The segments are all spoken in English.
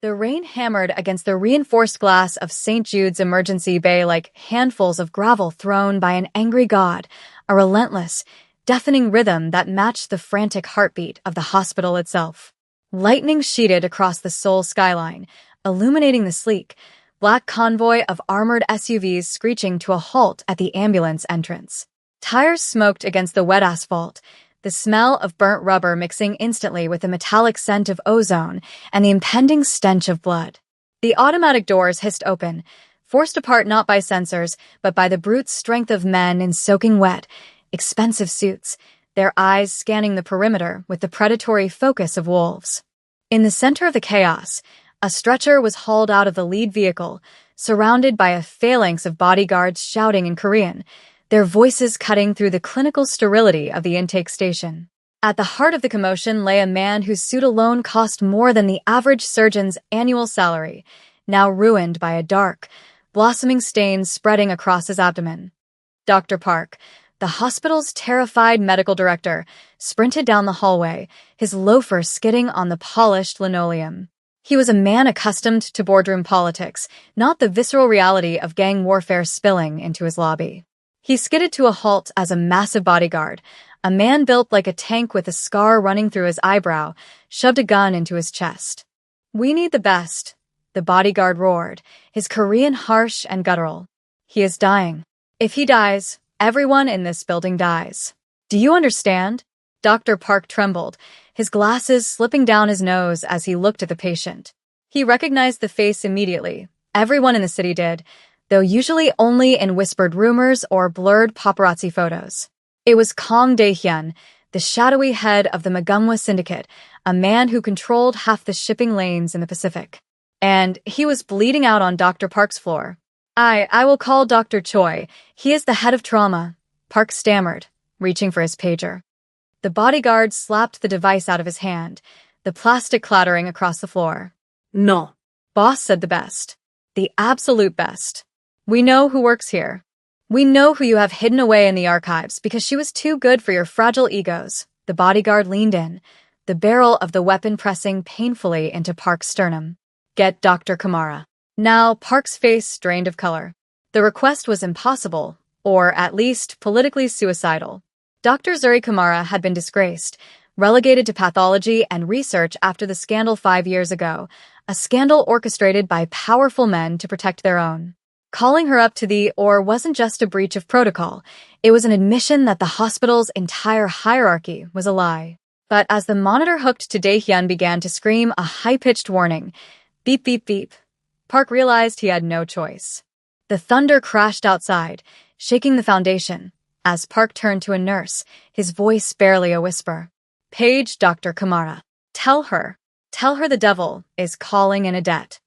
The rain hammered against the reinforced glass of St. Jude's emergency bay like handfuls of gravel thrown by an angry god, a relentless, deafening rhythm that matched the frantic heartbeat of the hospital itself. Lightning sheeted across the Seoul skyline, illuminating the sleek, black convoy of armored SUVs screeching to a halt at the ambulance entrance. Tires smoked against the wet asphalt, the smell of burnt rubber mixing instantly with the metallic scent of ozone and the impending stench of blood. The automatic doors hissed open, forced apart not by sensors, but by the brute strength of men in soaking wet, expensive suits, their eyes scanning the perimeter with the predatory focus of wolves. In the center of the chaos, a stretcher was hauled out of the lead vehicle, surrounded by a phalanx of bodyguards shouting in Korean, their voices cutting through the clinical sterility of the intake station. At the heart of the commotion lay a man whose suit alone cost more than the average surgeon's annual salary, now ruined by a dark, blossoming stain spreading across his abdomen. Dr. Park, the hospital's terrified medical director, sprinted down the hallway, his loafers skidding on the polished linoleum. He was a man accustomed to boardroom politics, not the visceral reality of gang warfare spilling into his lobby. He skidded to a halt as a massive bodyguard, a man built like a tank with a scar running through his eyebrow, shoved a gun into his chest. "We need the best," the bodyguard roared, his Korean harsh and guttural. "He is dying. If he dies, everyone in this building dies. Do you understand?" Dr. Park trembled, his glasses slipping down his nose as he looked at the patient. He recognized the face immediately. Everyone in the city did, though usually only in whispered rumors or blurred paparazzi photos. It was Kang Dae-hyun, the shadowy head of the Magumwa Syndicate, a man who controlled half the shipping lanes in the Pacific. And he was bleeding out on Dr. Park's floor. I will call Dr. Choi. He is the head of trauma," Park stammered, reaching for his pager. The bodyguard slapped the device out of his hand, the plastic clattering across the floor. "No." "Boss said the best. The absolute best. We know who works here. We know who you have hidden away in the archives because she was too good for your fragile egos." The bodyguard leaned in, the barrel of the weapon pressing painfully into Park's sternum. "Get Dr. Kamara." Now Park's face drained of color. The request was impossible, or at least politically suicidal. Dr. Zuri Kamara had been disgraced, relegated to pathology and research after the scandal 5 years ago, a scandal orchestrated by powerful men to protect their own. Calling her up to the OR wasn't just a breach of protocol, it was an admission that the hospital's entire hierarchy was a lie. But as the monitor hooked to Dae-hyun began to scream a high-pitched warning, beep beep beep, Park realized he had no choice. The thunder crashed outside, shaking the foundation, as Park turned to a nurse, his voice barely a whisper. "Page Dr. Kamara. Tell her the devil is calling in a debt."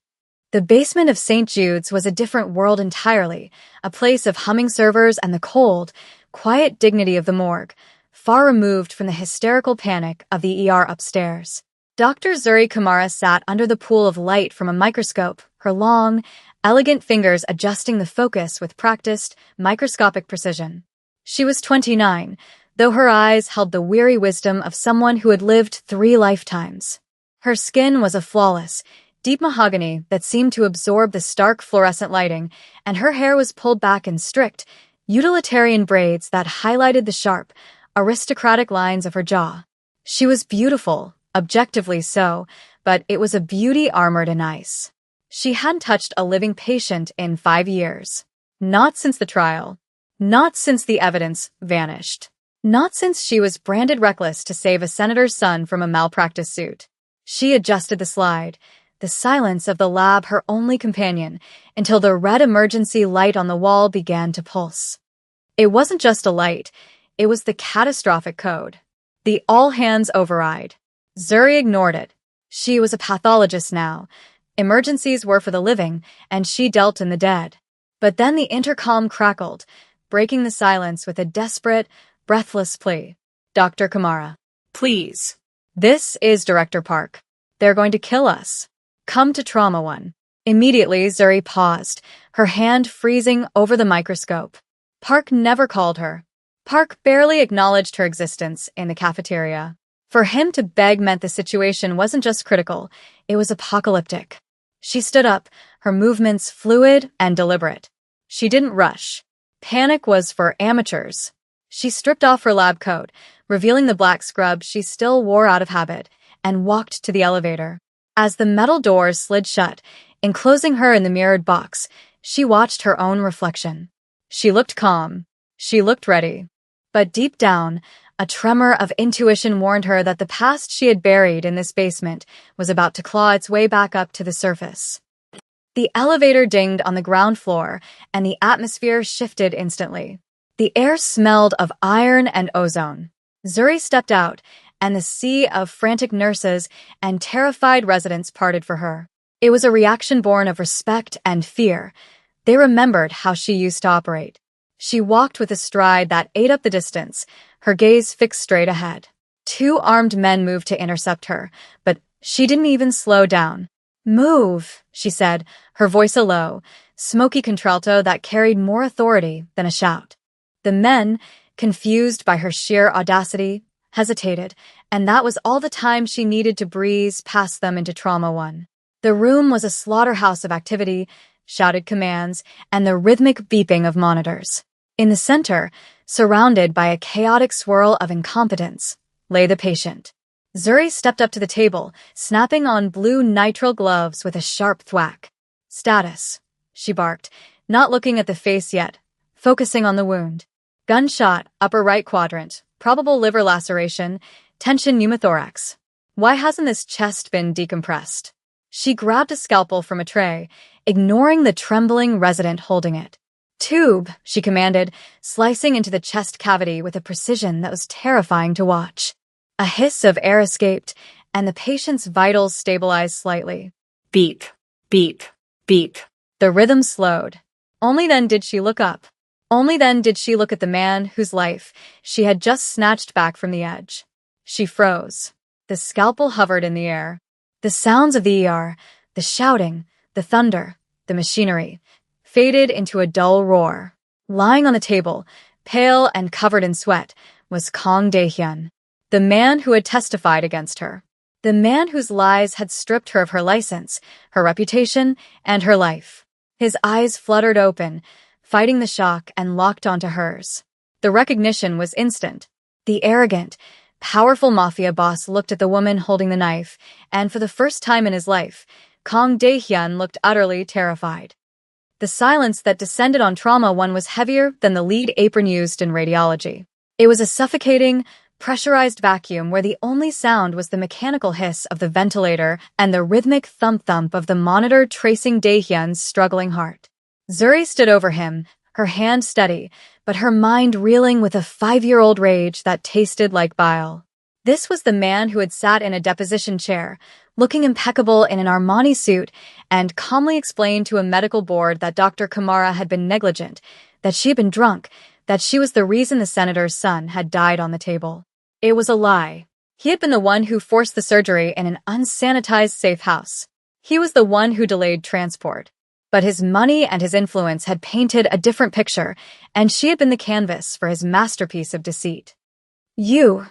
The basement of St. Jude's was a different world entirely, a place of humming servers and the cold, quiet dignity of the morgue, far removed from the hysterical panic of the ER upstairs. Dr. Zuri Kamara sat under the pool of light from a microscope, her long, elegant fingers adjusting the focus with practiced, microscopic precision. She was 29, though her eyes held the weary wisdom of someone who had lived 3 lifetimes. Her skin was a flawless, deep mahogany that seemed to absorb the stark fluorescent lighting, and her hair was pulled back in strict, utilitarian braids that highlighted the sharp, aristocratic lines of her jaw. She was beautiful, objectively so, but it was a beauty armored in ice. She hadn't touched a living patient in 5 years. Not since the trial. Not since the evidence vanished. Not since she was branded reckless to save a senator's son from a malpractice suit. She adjusted the slide, the silence of the lab her only companion, until the red emergency light on the wall began to pulse. It wasn't just a light, it was the catastrophic code. The all-hands override. Zuri ignored it. She was a pathologist now. Emergencies were for the living, and she dealt in the dead. But then the intercom crackled, breaking the silence with a desperate, breathless plea. "Dr. Kamara. Please." This is Director Park. They're going to kill us. Come to Trauma 1. Immediately, Zuri paused, her hand freezing over the microscope. Park never called her. Park barely acknowledged her existence in the cafeteria. For him to beg meant the situation wasn't just critical, It was apocalyptic. She stood up, her movements fluid and deliberate. She didn't rush. Panic was for amateurs. She stripped off her lab coat, revealing the black scrub she still wore out of habit, and walked to the elevator. As the metal doors slid shut, enclosing her in the mirrored box, she watched her own reflection. She looked calm. She looked ready. But deep down, a tremor of intuition warned her that the past she had buried in this basement was about to claw its way back up to the surface. The elevator dinged on the ground floor, and the atmosphere shifted instantly. The air smelled of iron and ozone. Zuri stepped out, and the sea of frantic nurses and terrified residents parted for her. It was a reaction born of respect and fear. They remembered how she used to operate. She walked with a stride that ate up the distance, her gaze fixed straight ahead. 2 armed men moved to intercept her, but she didn't even slow down. "Move," she said, her voice a low, smoky contralto that carried more authority than a shout. The men, confused by her sheer audacity, hesitated, and that was all the time she needed to breeze past them into Trauma 1. The room was a slaughterhouse of activity, shouted commands, and the rhythmic beeping of monitors. In the center, surrounded by a chaotic swirl of incompetence, lay the patient. Zuri stepped up to the table, snapping on blue nitrile gloves with a sharp thwack. "Status," she barked, not looking at the face yet, focusing on the wound. "Gunshot, upper right quadrant, probable liver laceration, tension pneumothorax. Why hasn't this chest been decompressed?" She grabbed a scalpel from a tray, ignoring the trembling resident holding it. "Tube," she commanded, slicing into the chest cavity with a precision that was terrifying to watch. A hiss of air escaped, and the patient's vitals stabilized slightly. Beep, beep, beep. The rhythm slowed. Only then did she look up. Only then did she look at the man whose life she had just snatched back from the edge. She froze. The scalpel hovered in the air. The sounds of the ER, the shouting, the thunder, the machinery, faded into a dull roar. Lying on the table, pale and covered in sweat, was Kang Dae-hyun, the man who had testified against her. The man whose lies had stripped her of her license, her reputation, and her life. His eyes fluttered open, fighting the shock, and locked onto hers. The recognition was instant. The arrogant, powerful Mafia boss looked at the woman holding the knife, and for the first time in his life, Kang Dae-hyun looked utterly terrified. The silence that descended on Trauma 1 was heavier than the lead apron used in radiology. It was a suffocating, pressurized vacuum where the only sound was the mechanical hiss of the ventilator and the rhythmic thump-thump of the monitor tracing Dae-hyun's struggling heart. Zuri stood over him, her hand steady, but her mind reeling with a 5-year-old rage that tasted like bile. This was the man who had sat in a deposition chair, looking impeccable in an Armani suit, and calmly explained to a medical board that Dr. Kamara had been negligent, that she had been drunk, that she was the reason the senator's son had died on the table. It was a lie. He had been the one who forced the surgery in an unsanitized safe house. He was the one who delayed transport. But his money and his influence had painted a different picture, and she had been the canvas for his masterpiece of deceit. "You,"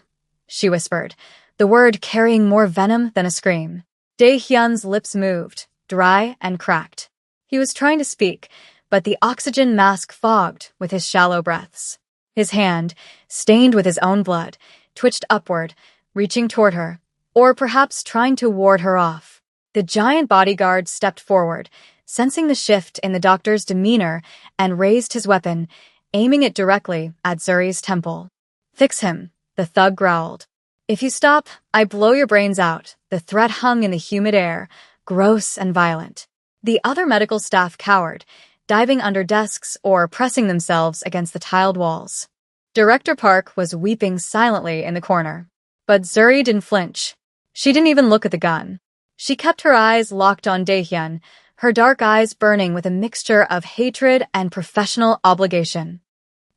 she whispered, the word carrying more venom than a scream. Dae-hyun's lips moved, dry and cracked. He was trying to speak, but the oxygen mask fogged with his shallow breaths. His hand, stained with his own blood, twitched upward, reaching toward her, or perhaps trying to ward her off. The giant bodyguard stepped forward, sensing the shift in the doctor's demeanor, and raised his weapon, aiming it directly at Zuri's temple. "Fix him," the thug growled. "If you stop, I blow your brains out." The threat hung in the humid air, gross and violent. The other medical staff cowered, diving under desks or pressing themselves against the tiled walls. Director Park was weeping silently in the corner. But Zuri didn't flinch. She didn't even look at the gun. She kept her eyes locked on Dae-hyun, her dark eyes burning with a mixture of hatred and professional obligation.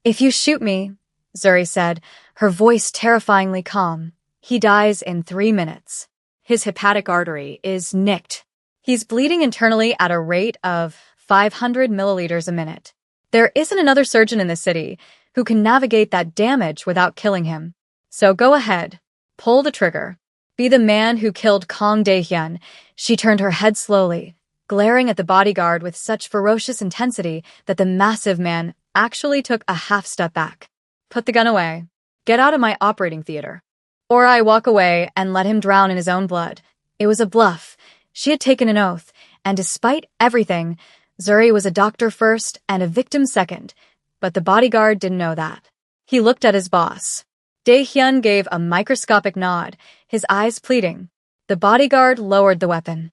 "If you shoot me," Zuri said, her voice terrifyingly calm, "he dies in 3 minutes. His hepatic artery is nicked. He's bleeding internally at a rate of 500 milliliters a minute. There isn't another surgeon in the city who can navigate that damage without killing him. So go ahead, pull the trigger." Be the man who killed Kong Dae-hyun. She turned her head slowly, glaring at the bodyguard with such ferocious intensity that the massive man actually took a half step back. Put the gun away. Get out of my operating theater. Or I walk away and let him drown in his own blood. It was a bluff. She had taken an oath, and despite everything, Zuri was a doctor first and a victim second. But the bodyguard didn't know that. He looked at his boss. Dae-hyun gave a microscopic nod, his eyes pleading. The bodyguard lowered the weapon.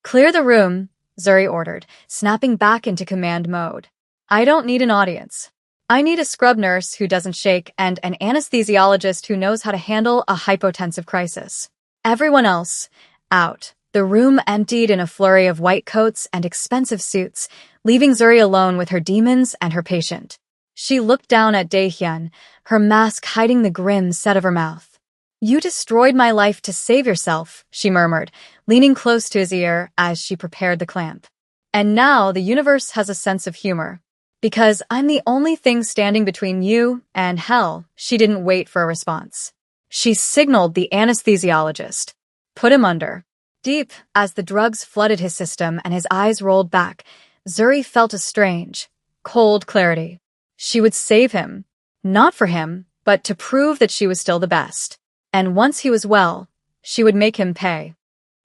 Clear the room, Zuri ordered, snapping back into command mode. I don't need an audience. I need a scrub nurse who doesn't shake and an anesthesiologist who knows how to handle a hypotensive crisis. Everyone else, out. The room emptied in a flurry of white coats and expensive suits, leaving Zuri alone with her demons and her patient. She looked down at Dae-hyun, her mask hiding the grim set of her mouth. You destroyed my life to save yourself, she murmured, leaning close to his ear as she prepared the clamp. And now the universe has a sense of humor. Because I'm the only thing standing between you and hell. She didn't wait for a response. She signaled the anesthesiologist. Put him under. Deep, as the drugs flooded his system and his eyes rolled back, Zuri felt a strange, cold clarity. She would save him. Not for him, but to prove that she was still the best. And once he was well, she would make him pay.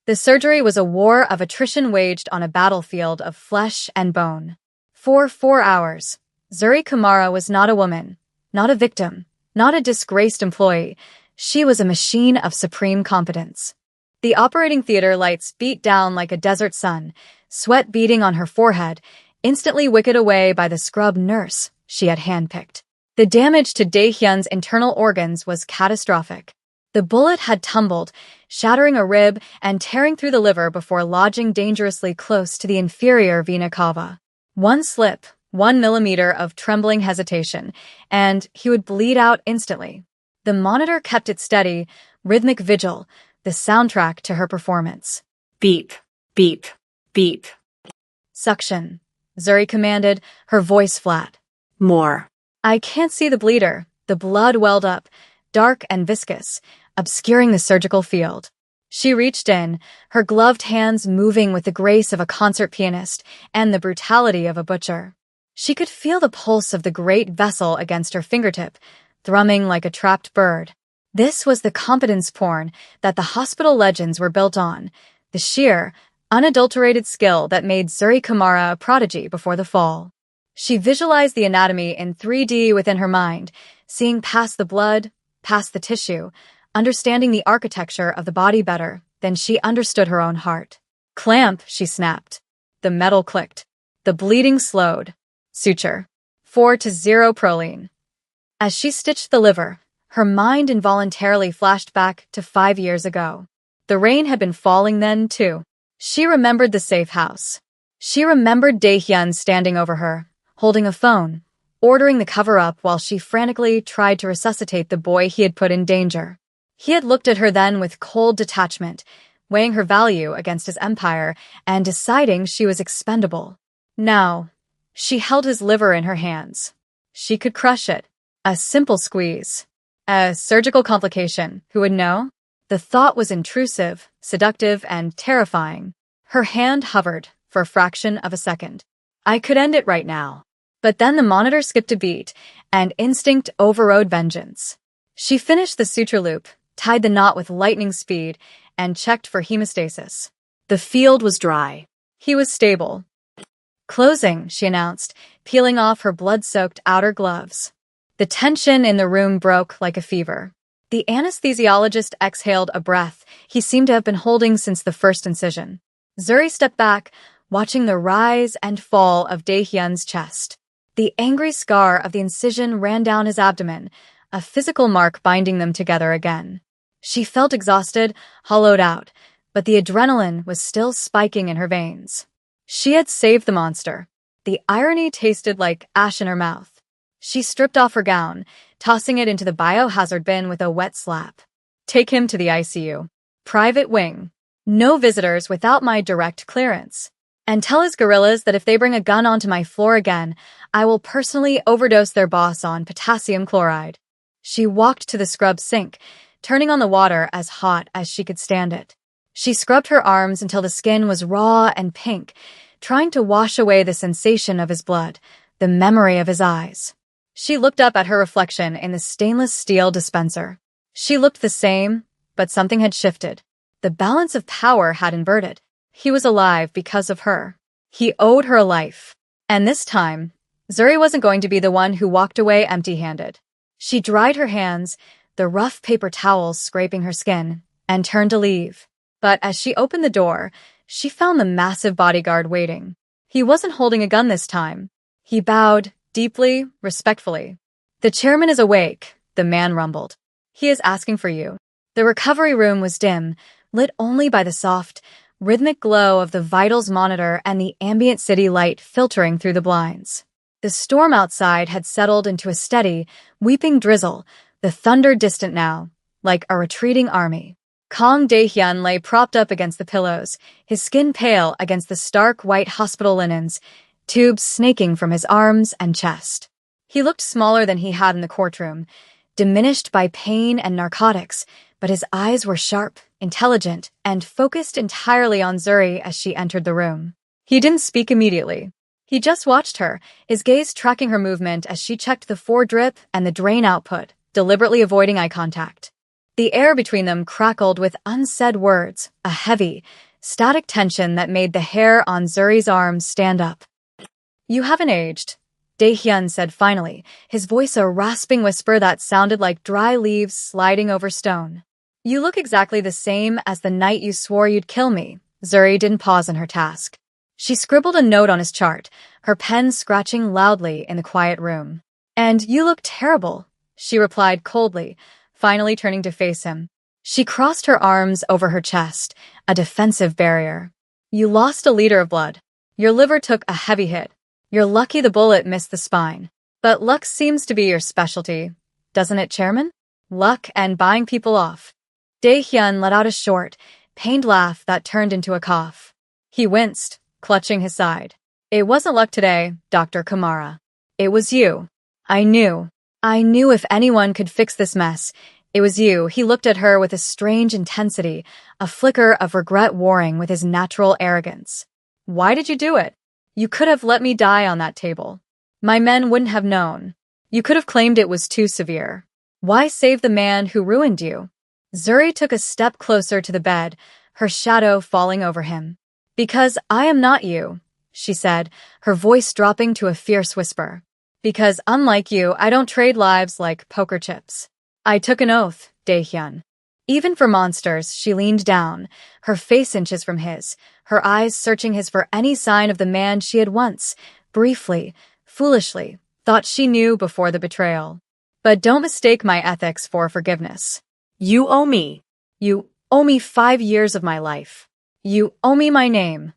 The surgery was a war of attrition waged on a battlefield of flesh and bone. For 4 hours, Zuri Kumara was not a woman, not a victim, not a disgraced employee. She was a machine of supreme competence. The operating theater lights beat down like a desert sun, sweat beading on her forehead, instantly wicked away by the scrub nurse she had handpicked. The damage to Dae-hyun's internal organs was catastrophic. The bullet had tumbled, shattering a rib and tearing through the liver before lodging dangerously close to the inferior vena cava. One slip, 1 millimeter of trembling hesitation, and he would bleed out instantly. The monitor kept it steady, rhythmic vigil, the soundtrack to her performance. Beep, beep, beep. Suction, Zuri commanded, her voice flat. More. I can't see the bleeder. The blood welled up, dark and viscous, obscuring the surgical field. She reached in, her gloved hands moving with the grace of a concert pianist and the brutality of a butcher. She could feel the pulse of the great vessel against her fingertip, thrumming like a trapped bird. This was the competence porn that the hospital legends were built on, the sheer, unadulterated skill that made Zuri Kumara a prodigy before the fall. She visualized the anatomy in 3D within her mind, seeing past the blood, past the tissue, understanding the architecture of the body better than she understood her own heart. Clamp, she snapped. The metal clicked. The bleeding slowed. Suture. 4-0 proline. As she stitched the liver, her mind involuntarily flashed back to 5 years ago. The rain had been falling then, too. She remembered the safe house. She remembered Dae-hyun standing over her, holding a phone, ordering the cover-up while she frantically tried to resuscitate the boy he had put in danger. He had looked at her then with cold detachment, weighing her value against his empire and deciding she was expendable. Now, she held his liver in her hands. She could crush it. A simple squeeze. A surgical complication. Who would know? The thought was intrusive, seductive, and terrifying. Her hand hovered for a fraction of a second. I could end it right now. But then the monitor skipped a beat, and instinct overrode vengeance. She finished the suture loop, tied the knot with lightning speed, and checked for hemostasis. The field was dry. He was stable. Closing, she announced, peeling off her blood-soaked outer gloves. The tension in the room broke like a fever. The anesthesiologist exhaled a breath he seemed to have been holding since the first incision. Zuri stepped back, watching the rise and fall of Dae-hyun's chest. The angry scar of the incision ran down his abdomen, a physical mark binding them together again. She felt exhausted, hollowed out, but the adrenaline was still spiking in her veins. She had saved the monster. The irony tasted like ash in her mouth. She stripped off her gown, tossing it into the biohazard bin with a wet slap. Take him to the ICU. Private wing. No visitors without my direct clearance. And tell his gorillas that if they bring a gun onto my floor again, I will personally overdose their boss on potassium chloride. She walked to the scrub sink, turning on the water as hot as she could stand it. She scrubbed her arms until the skin was raw and pink, trying to wash away the sensation of his blood, the memory of his eyes. She looked up at her reflection in the stainless steel dispenser. She looked the same, but something had shifted. The balance of power had inverted. He was alive because of her. He owed her a life. And this time, Zuri wasn't going to be the one who walked away empty-handed. She dried her hands, the rough paper towels scraping her skin, and turned to leave. But as she opened the door, she found the massive bodyguard waiting. He wasn't holding a gun this time. He bowed, deeply, respectfully. "The chairman is awake," the man rumbled. "He is asking for you." The recovery room was dim, lit only by the soft, rhythmic glow of the vitals monitor and the ambient city light filtering through the blinds. The storm outside had settled into a steady, weeping drizzle, the thunder distant now, like a retreating army. Kang Dae-hyun lay propped up against the pillows, his skin pale against the stark white hospital linens, tubes snaking from his arms and chest. He looked smaller than he had in the courtroom, diminished by pain and narcotics, but his eyes were sharp, intelligent, and focused entirely on Zuri as she entered the room. He didn't speak immediately. He just watched her, his gaze tracking her movement as she checked the foredrip and the drain output, deliberately avoiding eye contact. The air between them crackled with unsaid words, a heavy, static tension that made the hair on Zuri's arms stand up. "You haven't aged," Dae-hyun said finally, his voice a rasping whisper that sounded like dry leaves sliding over stone. "You look exactly the same as the night you swore you'd kill me." Zuri didn't pause in her task. She scribbled a note on his chart, her pen scratching loudly in the quiet room. "And you look terrible," she replied coldly, finally turning to face him. She crossed her arms over her chest, a defensive barrier. "You lost a liter of blood. Your liver took a heavy hit. You're lucky the bullet missed the spine. But luck seems to be your specialty, doesn't it, Chairman? Luck and buying people off." Dae-hyun let out a short, pained laugh that turned into a cough. He winced, clutching his side. "It wasn't luck today, Dr. Kamara. It was you. I knew if anyone could fix this mess, it was you." He looked at her with a strange intensity, a flicker of regret warring with his natural arrogance. "Why did you do it? You could have let me die on that table. My men wouldn't have known. You could have claimed it was too severe. Why save the man who ruined you?" Zuri took a step closer to the bed, her shadow falling over him. "Because I am not you," she said, her voice dropping to a fierce whisper. "Because unlike you, I don't trade lives like poker chips. I took an oath, Dae-hyun." Even for monsters, she leaned down, her face inches from his, her eyes searching his for any sign of the man she had once, briefly, foolishly, thought she knew before the betrayal. "But don't mistake my ethics for forgiveness. You owe me. You owe me 5 years of my life. You owe me my name."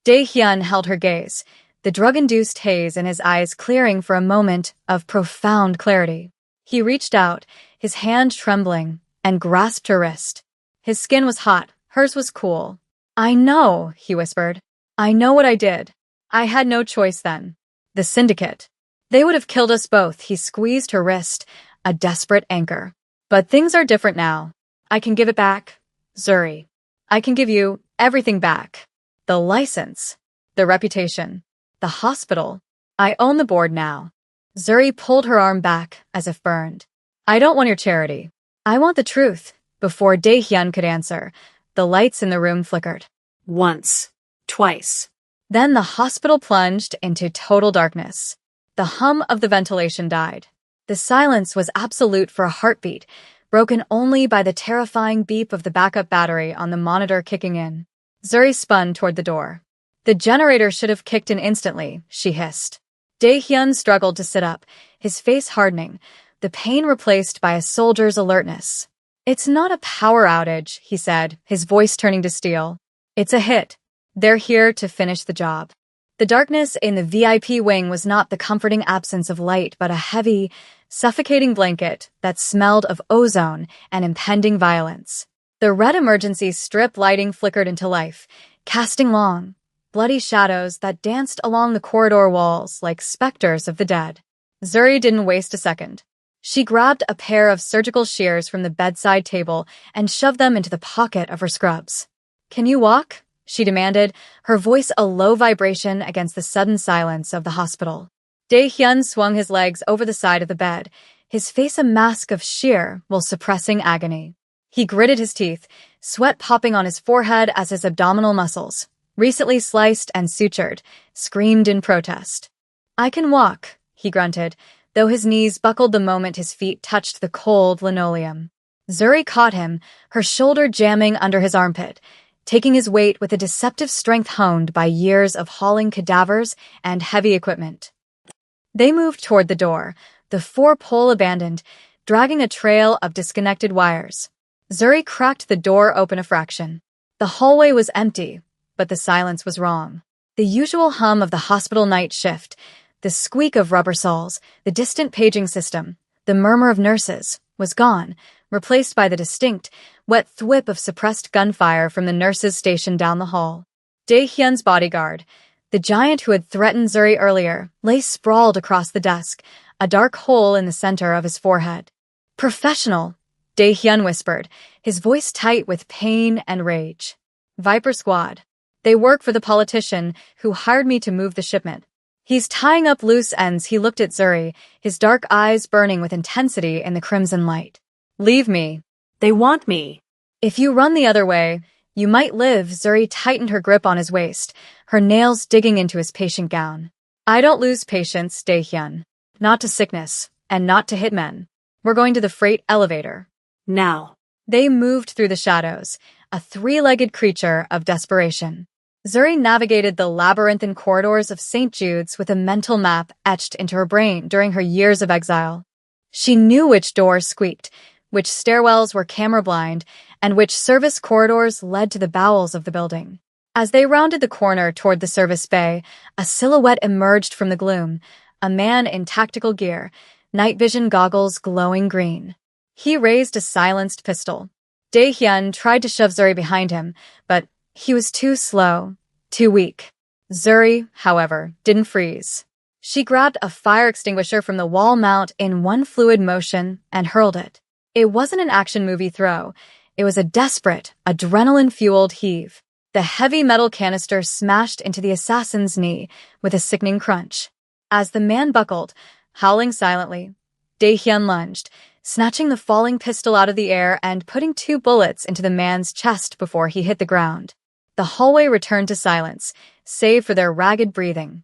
Dae-hyun held her gaze, the drug-induced haze in his eyes clearing for a moment of profound clarity. He reached out, his hand trembling, and grasped her wrist. His skin was hot, hers was cool. "I know," he whispered. "I know what I did. I had no choice then. The syndicate. They would have killed us both." He squeezed her wrist, a desperate anchor. "But things are different now. I can give it back, Zuri. I can give you everything back. The license, the reputation, the hospital. I own the board now." Zuri pulled her arm back as if burned. "I don't want your charity. I want the truth." Before Dae-hyun could answer, the lights in the room flickered. Once. Twice. Then the hospital plunged into total darkness. The hum of the ventilation died. The silence was absolute for a heartbeat, broken only by the terrifying beep of the backup battery on the monitor kicking in. Zuri spun toward the door. "The generator should have kicked in instantly," she hissed. Dae-hyun struggled to sit up, his face hardening, the pain replaced by a soldier's alertness. "It's not a power outage," he said, his voice turning to steel. "It's a hit. They're here to finish the job." The darkness in the VIP wing was not the comforting absence of light, but a heavy, suffocating blanket that smelled of ozone and impending violence. The red emergency strip lighting flickered into life, casting long, bloody shadows that danced along the corridor walls like specters of the dead. Zuri didn't waste a second. She grabbed a pair of surgical shears from the bedside table and shoved them into the pocket of her scrubs. "Can you walk?" she demanded, her voice a low vibration against the sudden silence of the hospital. Dae-hyun swung his legs over the side of the bed, his face a mask of sheer while suppressing agony. He gritted his teeth, sweat popping on his forehead as his abdominal muscles, recently sliced and sutured, screamed in protest. "I can walk," he grunted, though his knees buckled the moment his feet touched the cold linoleum. Zuri caught him, her shoulder jamming under his armpit, taking his weight with a deceptive strength honed by years of hauling cadavers and heavy equipment. They moved toward the door, the four-pole abandoned, dragging a trail of disconnected wires. Zuri cracked the door open a fraction. The hallway was empty, but the silence was wrong. The usual hum of the hospital night shift, the squeak of rubber soles, the distant paging system, the murmur of nurses, was gone, replaced by the distinct, wet thwip of suppressed gunfire from the nurses stationed down the hall. Dae-hyun's bodyguard, the giant who had threatened Zuri earlier, lay sprawled across the desk, a dark hole in the center of his forehead. "Professional," Dae-hyun whispered, his voice tight with pain and rage. "Viper Squad. They work for the politician who hired me to move the shipment. He's tying up loose ends." He looked at Zuri, his dark eyes burning with intensity in the crimson light. "Leave me. They want me. If you run the other way, you might live." Zuri tightened her grip on his waist, her nails digging into his patient gown. "I don't lose patience, Dae-hyun. Not to sickness, and not to hitmen. We're going to the freight elevator. Now." They moved through the shadows, a three-legged creature of desperation. Zuri navigated the labyrinthine corridors of St. Jude's with a mental map etched into her brain during her years of exile. She knew which doors squeaked, which stairwells were camera-blind, and which service corridors led to the bowels of the building. As they rounded the corner toward the service bay, a silhouette emerged from the gloom, a man in tactical gear, night vision goggles glowing green. He raised a silenced pistol. Dae-hyun tried to shove Zuri behind him, but he was too slow, too weak. Zuri, however, didn't freeze. She grabbed a fire extinguisher from the wall mount in one fluid motion and hurled it. It wasn't an action movie throw. It was a desperate, adrenaline-fueled heave. The heavy metal canister smashed into the assassin's knee with a sickening crunch. As the man buckled, howling silently, Dae-hyun lunged, snatching the falling pistol out of the air and putting 2 bullets into the man's chest before he hit the ground. The hallway returned to silence, save for their ragged breathing.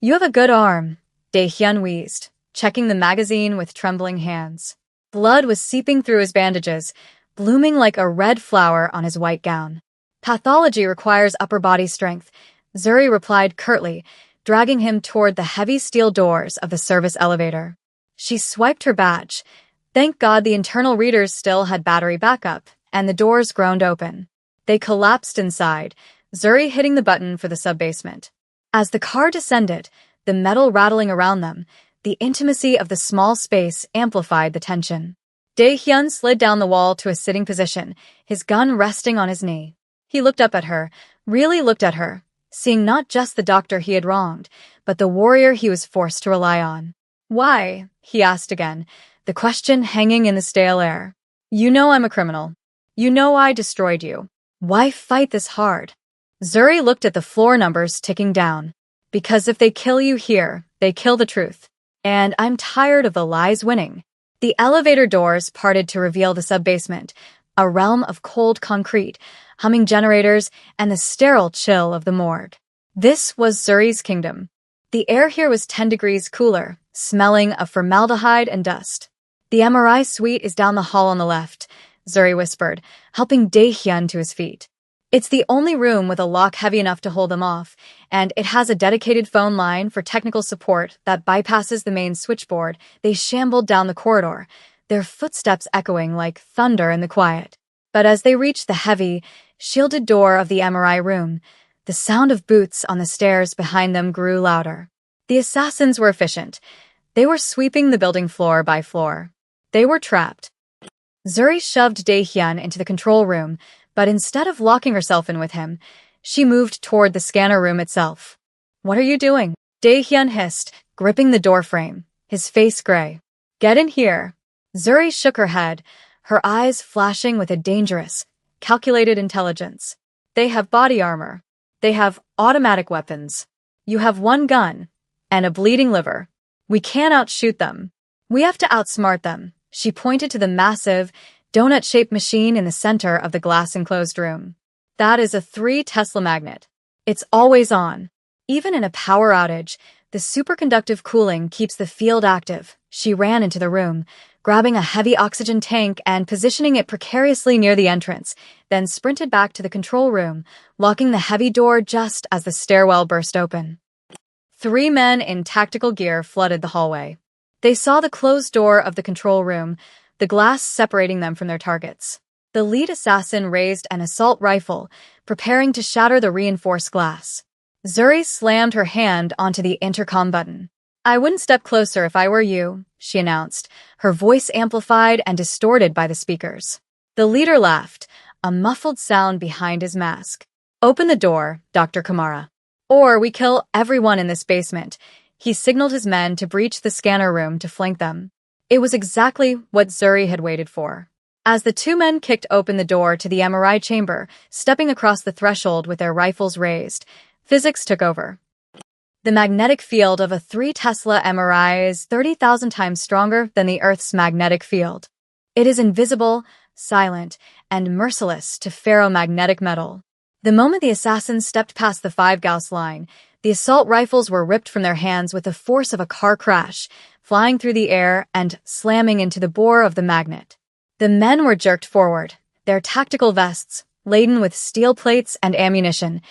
"You have a good arm," Dae-hyun wheezed, checking the magazine with trembling hands. Blood was seeping through his bandages, blooming like a red flower on his white gown. "Pathology requires upper body strength," Zuri replied curtly, dragging him toward the heavy steel doors of the service elevator. She swiped her badge. Thank God the internal readers still had battery backup, and the doors groaned open. They collapsed inside, Zuri hitting the button for the sub-basement. As the car descended, the metal rattling around them, the intimacy of the small space amplified the tension. Dae-hyun slid down the wall to a sitting position, his gun resting on his knee. He looked up at her, really looked at her, seeing not just the doctor he had wronged, but the warrior he was forced to rely on. "Why?" he asked again, the question hanging in the stale air. "You know I'm a criminal. You know I destroyed you. Why fight this hard?" Zuri looked at the floor numbers ticking down. "Because if they kill you here, they kill the truth. And I'm tired of the lies winning." The elevator doors parted to reveal the sub-basement, a realm of cold concrete, humming generators, and the sterile chill of the morgue. This was Zuri's kingdom. The air here was 10 degrees cooler, smelling of formaldehyde and dust. "The MRI suite is down the hall on the left," Zuri whispered, helping Dae-hyun to his feet. "It's the only room with a lock heavy enough to hold them off, and it has a dedicated phone line for technical support that bypasses the main switchboard." They shambled down the corridor, their footsteps echoing like thunder in the quiet. But as they reached the heavy, shielded door of the MRI room, the sound of boots on the stairs behind them grew louder. The assassins were efficient. They were sweeping the building floor by floor. They were trapped. Zuri shoved Dae-hyun into the control room, but instead of locking herself in with him, she moved toward the scanner room itself. "What are you doing?" Dae-hyun hissed, gripping the doorframe, his face gray. Get in here. Zuri shook her head, her eyes flashing with a dangerous, calculated intelligence. They have body armor. They have automatic weapons. You have one gun and a bleeding liver. We can't outshoot them. We have to outsmart them. She pointed to the massive, donut-shaped machine in the center of the glass-enclosed room. That is a 3 Tesla magnet. It's always on. Even in a power outage, the superconductive cooling keeps the field active. She ran into the room, grabbing a heavy oxygen tank and positioning it precariously near the entrance, then sprinted back to the control room, locking the heavy door just as the stairwell burst open. 3 men in tactical gear flooded the hallway. They saw the closed door of the control room, the glass separating them from their targets. The lead assassin raised an assault rifle, preparing to shatter the reinforced glass. Zuri slammed her hand onto the intercom button. I wouldn't step closer if I were you, she announced, her voice amplified and distorted by the speakers. The leader laughed, a muffled sound behind his mask. Open the door, Dr. Kamara. Or we kill everyone in this basement. He signaled his men to breach the scanner room to flank them. It was exactly what Zuri had waited for. As the 2 men kicked open the door to the MRI chamber, stepping across the threshold with their rifles raised, physics took over. The magnetic field of a 3 Tesla MRI is 30,000 times stronger than the Earth's magnetic field. It is invisible, silent, and merciless to ferromagnetic metal. The moment the assassins stepped past the 5 Gauss line, the assault rifles were ripped from their hands with the force of a car crash, flying through the air and slamming into the bore of the magnet. The men were jerked forward, their tactical vests, laden with steel plates and ammunition,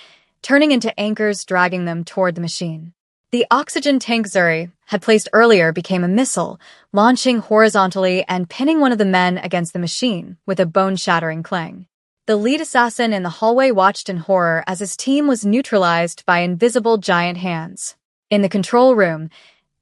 turning into anchors dragging them toward the machine. The oxygen tank Zuri had placed earlier became a missile, launching horizontally and pinning one of the men against the machine with a bone-shattering clang. The lead assassin in the hallway watched in horror as his team was neutralized by invisible giant hands. In the control room,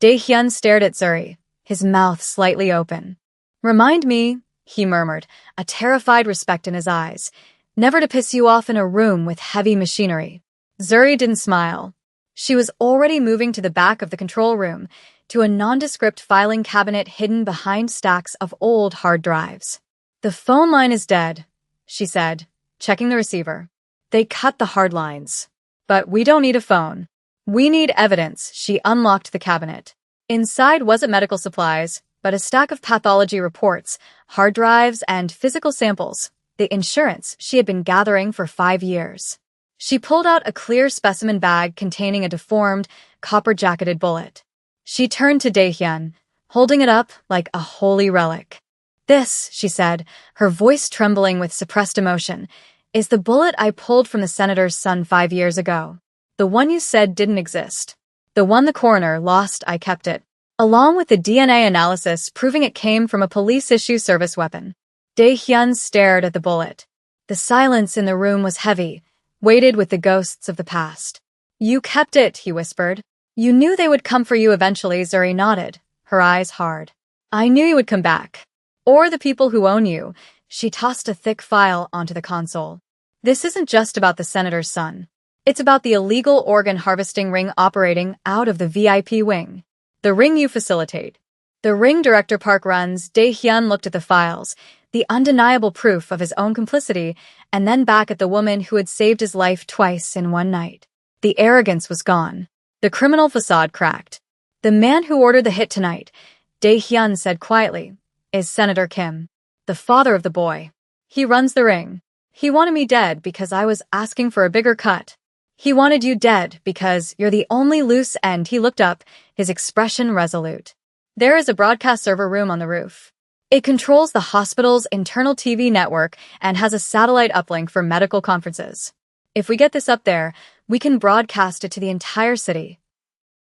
Dae-hyun stared at Zuri, his mouth slightly open. Remind me, he murmured, a terrified respect in his eyes, never to piss you off in a room with heavy machinery. Zuri didn't smile. She was already moving to the back of the control room, to a nondescript filing cabinet hidden behind stacks of old hard drives. The phone line is dead, she said, checking the receiver. They cut the hard lines. But we don't need a phone. We need evidence. She unlocked the cabinet. Inside wasn't medical supplies, but a stack of pathology reports, hard drives, and physical samples, the insurance she had been gathering for 5 years. She pulled out a clear specimen bag containing a deformed, copper-jacketed bullet. She turned to Dae-hyun, holding it up like a holy relic. This, she said, her voice trembling with suppressed emotion, is the bullet I pulled from the senator's son 5 years ago. The one you said didn't exist. The one the coroner lost, I kept it, along with the DNA analysis proving it came from a police-issue service weapon. Dae-hyun stared at the bullet. The silence in the room was heavy, weighted with the ghosts of the past. You kept it, he whispered. You knew they would come for you eventually, Zuri nodded, her eyes hard. I knew you would come back. Or the people who own you. She tossed a thick file onto the console. This isn't just about the senator's son. It's about the illegal organ harvesting ring operating out of the VIP wing. The ring you facilitate. The ring Director Park runs. Dae-hyun looked at the files, the undeniable proof of his own complicity, and then back at the woman who had saved his life twice in one night. The arrogance was gone. The criminal facade cracked. The man who ordered the hit tonight, Dae-hyun said quietly, is Senator Kim, the father of the boy. He runs the ring. He wanted me dead because I was asking for a bigger cut. He wanted you dead because you're the only loose end. He looked up, his expression resolute. There is a broadcast server room on the roof. It controls the hospital's internal TV network and has a satellite uplink for medical conferences. If we get this up there, we can broadcast it to the entire city.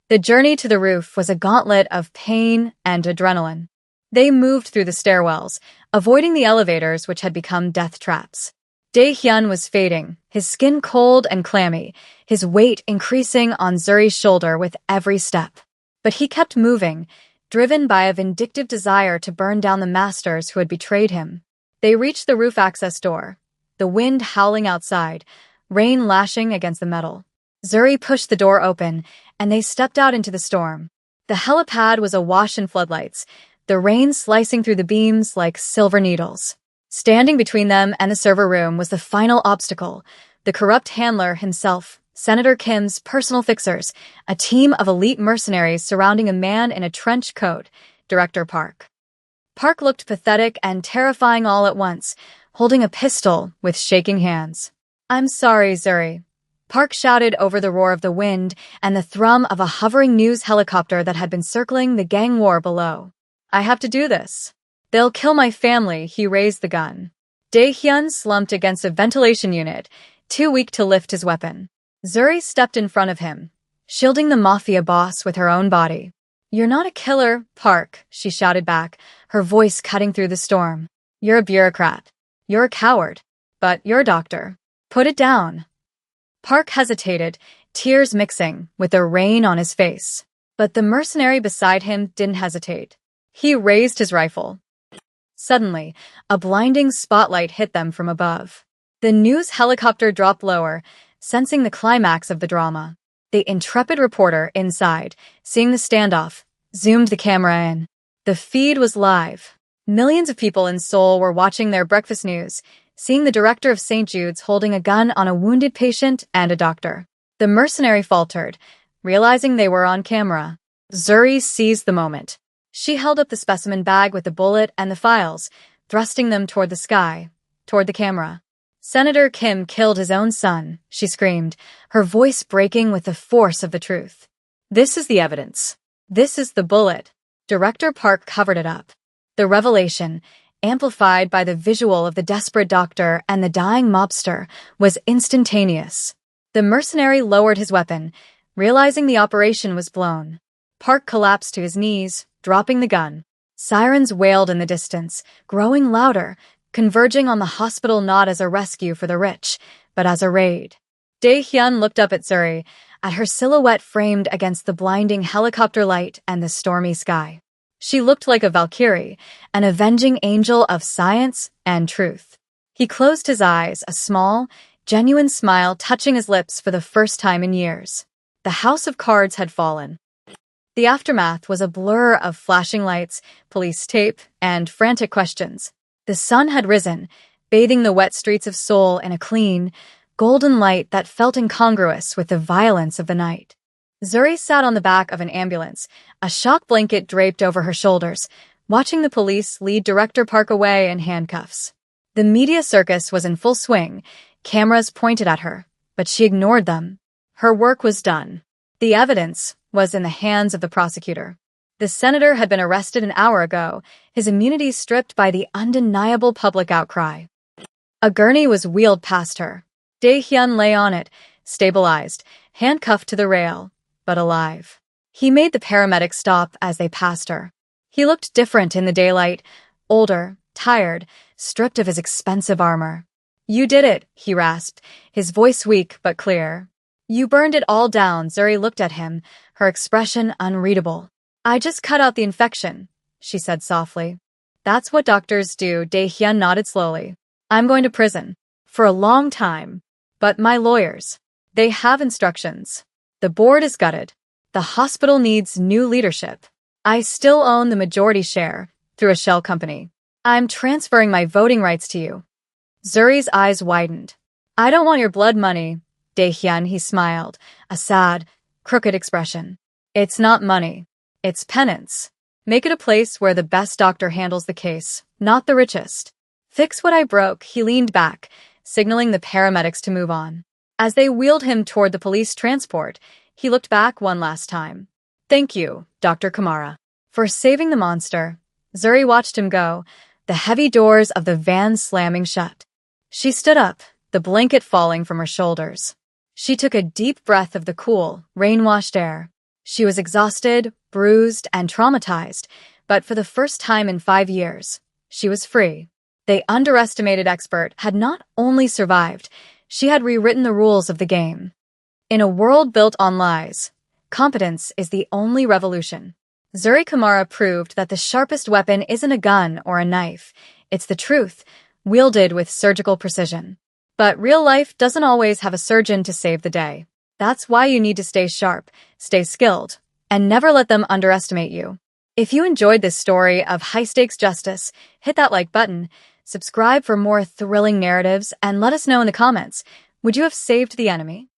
The journey to the roof was a gauntlet of pain and adrenaline. They moved through the stairwells, avoiding the elevators which had become death traps. Dae-hyun was fading, his skin cold and clammy, his weight increasing on Zuri's shoulder with every step. But he kept moving, driven by a vindictive desire to burn down the masters who had betrayed him. They reached the roof access door, the wind howling outside, rain lashing against the metal. Zuri pushed the door open, and they stepped out into the storm. The helipad was awash in floodlights, the rain slicing through the beams like silver needles. Standing between them and the server room was the final obstacle, the corrupt handler himself, Senator Kim's personal fixers, a team of elite mercenaries surrounding a man in a trench coat, Director Park. Park looked pathetic and terrifying all at once, holding a pistol with shaking hands. "I'm sorry, Zuri," Park shouted over the roar of the wind and the thrum of a hovering news helicopter that had been circling the gang war below. "I have to do this. They'll kill my family." He raised the gun. Dae-hyun slumped against a ventilation unit, too weak to lift his weapon. Zuri stepped in front of him, shielding the Mafia boss with her own body. "You're not a killer, Park," she shouted back, her voice cutting through the storm. "You're a bureaucrat. You're a coward. But you're a doctor. Put it down." Park hesitated, tears mixing with the rain on his face. But the mercenary beside him didn't hesitate. He raised his rifle. Suddenly, a blinding spotlight hit them from above. The news helicopter dropped lower, sensing the climax of the drama. The intrepid reporter inside, seeing the standoff, zoomed the camera in. The feed was live. Millions of people in Seoul were watching their breakfast news, seeing the director of St. Jude's holding a gun on a wounded patient and a doctor. The mercenary faltered, realizing they were on camera. Zuri seized the moment. She held up the specimen bag with the bullet and the files, thrusting them toward the sky, toward the camera. "Senator Kim killed his own son," she screamed, her voice breaking with the force of the truth. "This is the evidence. This is the bullet." Director Park covered it up. The revelation, amplified by the visual of the desperate doctor and the dying mobster, was instantaneous. The mercenary lowered his weapon, realizing the operation was blown. Park collapsed to his knees, dropping the gun. Sirens wailed in the distance, growing louder, converging on the hospital not as a rescue for the rich, but as a raid. Dae-hyun looked up at Zuri, at her silhouette framed against the blinding helicopter light and the stormy sky. She looked like a Valkyrie, an avenging angel of science and truth. He closed his eyes, a small, genuine smile touching his lips for the first time in years. The house of cards had fallen. The aftermath was a blur of flashing lights, police tape, and frantic questions. The sun had risen, bathing the wet streets of Seoul in a clean, golden light that felt incongruous with the violence of the night. Zuri sat on the back of an ambulance, a shock blanket draped over her shoulders, watching the police lead Director Park away in handcuffs. The media circus was in full swing, cameras pointed at her, but she ignored them. Her work was done. The evidence was in the hands of the prosecutor. The senator had been arrested an hour ago, his immunity stripped by the undeniable public outcry. A gurney was wheeled past her. Dae-hyun lay on it, stabilized, handcuffed to the rail, but alive. He made the paramedics stop as they passed her. He looked different in the daylight, older, tired, stripped of his expensive armor. "You did it," he rasped, his voice weak but clear. "You burned it all down." Zuri looked at him, her expression unreadable. "I just cut out the infection," she said softly. "That's what doctors do." Dae-hyun nodded slowly. "I'm going to prison. For a long time. But my lawyers, they have instructions. The board is gutted. The hospital needs new leadership. I still own the majority share, through a shell company. I'm transferring my voting rights to you." Zuri's eyes widened. "I don't want your blood money." Dae-hyun, he smiled, a sad, crooked expression. "It's not money. It's penance. Make it a place where the best doctor handles the case, not the richest. Fix what I broke." He leaned back, signaling the paramedics to move on. As they wheeled him toward the police transport, he looked back one last time. "Thank you, Dr. Kamara, for saving the monster." Zuri watched him go, the heavy doors of the van slamming shut. She stood up, the blanket falling from her shoulders. She took a deep breath of the cool, rain-washed air. She was exhausted, bruised, and traumatized, but for the first time in 5 years, she was free. The underestimated expert had not only survived, she had rewritten the rules of the game. In a world built on lies, competence is the only revolution. Zuri Kamara proved that the sharpest weapon isn't a gun or a knife, it's the truth, wielded with surgical precision. But real life doesn't always have a surgeon to save the day. That's why you need to stay sharp, stay skilled, and never let them underestimate you. If you enjoyed this story of high-stakes justice, hit that like button, subscribe for more thrilling narratives, and let us know in the comments, would you have saved the enemy?